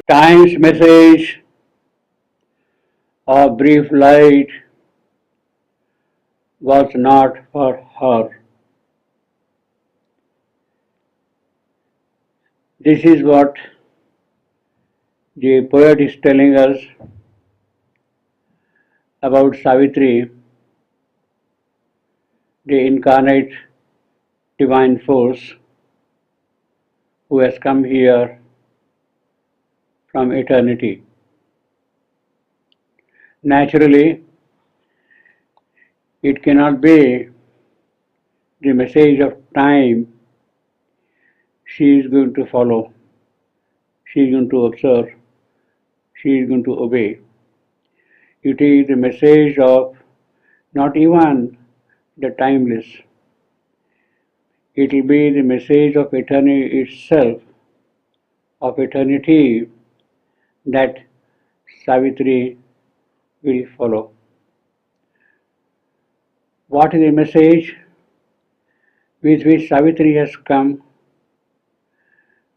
Time's message of brief light was not for her. This is what the poet is telling us about Savitri, the incarnate divine force who has come here from eternity. Naturally, it cannot be the message of time she is going to follow, she is going to observe, she is going to obey. It is the message of not even the timeless. It will be the message of eternity itself, of eternity, that Savitri will follow. What is the message with which Savitri has come?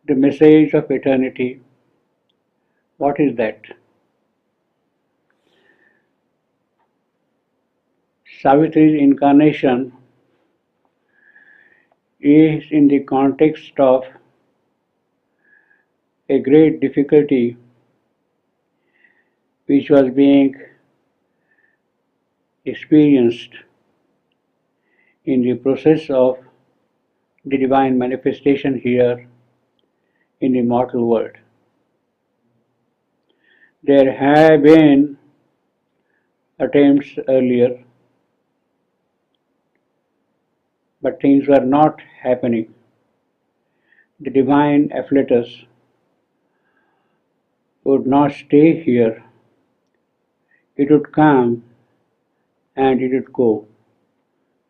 The message of eternity. What is that? Savitri's incarnation is in the context of a great difficulty which was being experienced in the process of the divine manifestation here in the mortal world. There have been attempts earlier, but things were not happening. The divine afflatus would not stay here. It would come and it would go.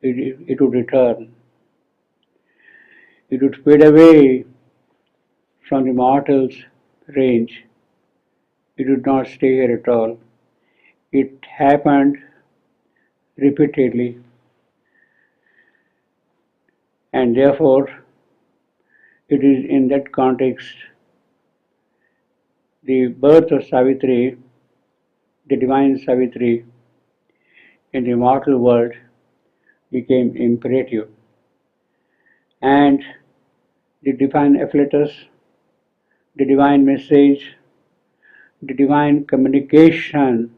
It would return. It would fade away from the mortal's range. It would not stay here at all. It happened repeatedly, and therefore it is in that context the birth of Savitri, the divine Savitri, in the mortal world became imperative. And the divine afflatus, the divine message, the divine communication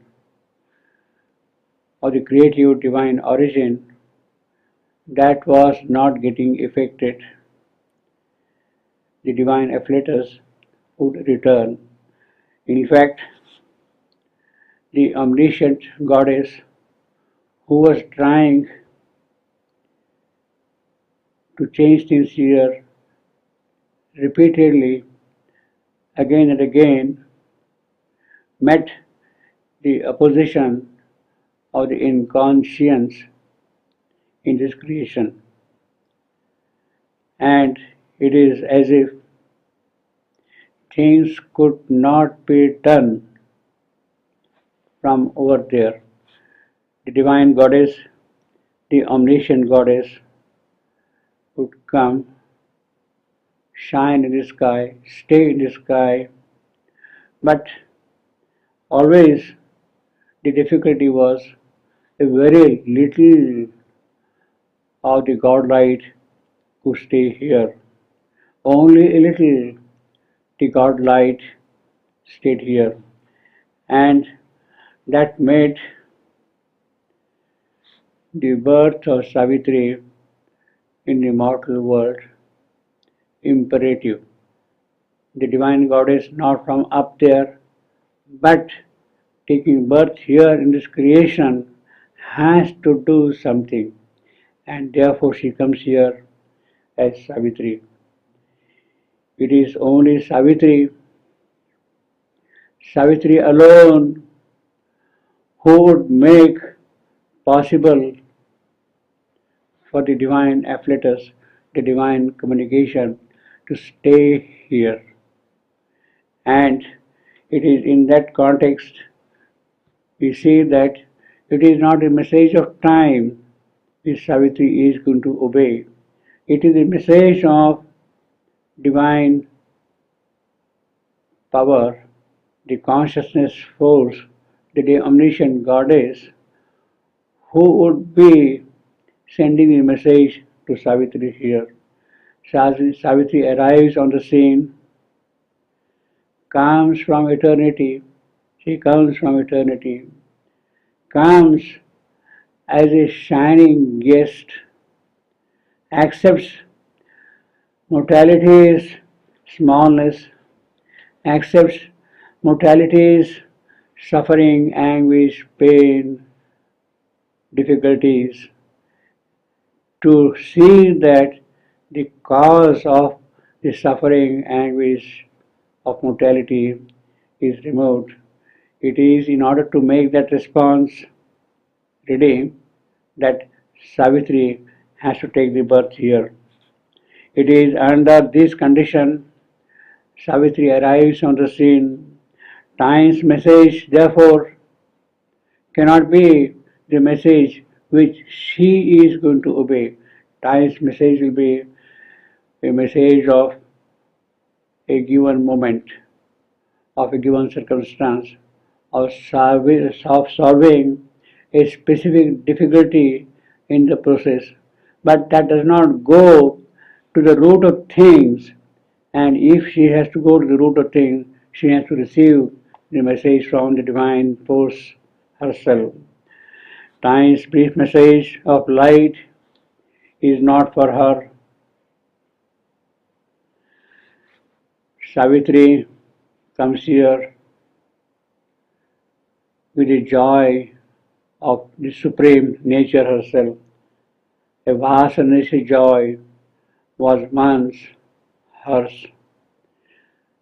of the creative divine origin, that was not getting affected. The divine afflatus would return. In fact, the omniscient goddess who was trying to change things here repeatedly, again and again, met the opposition of the inconscience in this creation. And it is as if things could not be done from over there. The divine goddess, the omniscient goddess, would come, shine in the sky, stay in the sky, but always the difficulty was a very little of the godlight could stay here. Only a little the godlight stayed here, and that made the birth of Savitri in the mortal world imperative. The divine goddess, not from up there, but taking birth here in this creation, has to do something, and therefore she comes here as Savitri. It is only Savitri, Savitri alone, who would make possible for the divine afflatus, the divine communication, to stay here. And it is in that context we see that it is not a message of time which Savitri is going to obey. It is a message of divine power, the consciousness force, the omniscient goddess, who would be sending a message to Savitri here. Savitri arrives on the scene, comes from eternity. She comes from eternity, comes as a shining guest, accepts mortality's smallness, accepts mortality's suffering, anguish, pain, difficulties, to see that the cause of the suffering, anguish of mortality is removed. It is in order to make that response ready that Savitri has to take the birth here. It is under this condition Savitri arrives on the scene. Time's message, therefore, cannot be the message which she is going to obey. Time's message will be a message of a given moment, of a given circumstance, of solving a specific difficulty in the process. But that does not go to the root of things, and if she has to go to the root of things, she has to receive the message from the divine force herself. Time's brief message of light is not for her. Savitri comes here with the joy of the Supreme Nature herself. A vast and initial joy was once hers,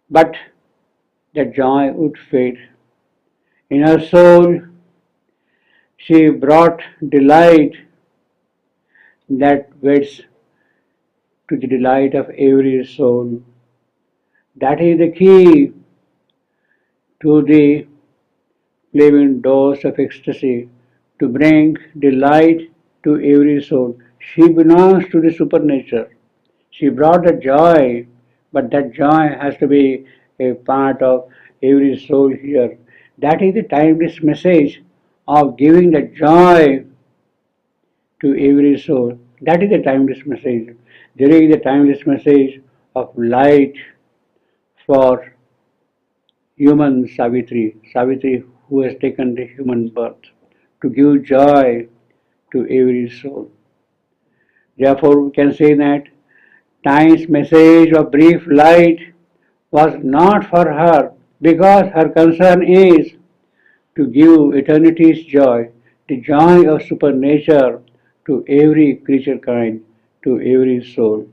but that joy would fade. In her soul, she brought delight that waits to the delight of every soul. That is the key to the flaming doors of ecstasy, to bring delight to every soul. She belongs to the supernature. She brought the joy, but that joy has to be a part of every soul here. That is the timeless message of giving the joy to every soul. That is the timeless message. There is the timeless message of light for human Savitri, Savitri who has taken the human birth, to give joy to every soul. Therefore, we can say that time's message of brief light was not for her, because her concern is to give eternity's joy, the joy of supernature to every creature kind, to every soul.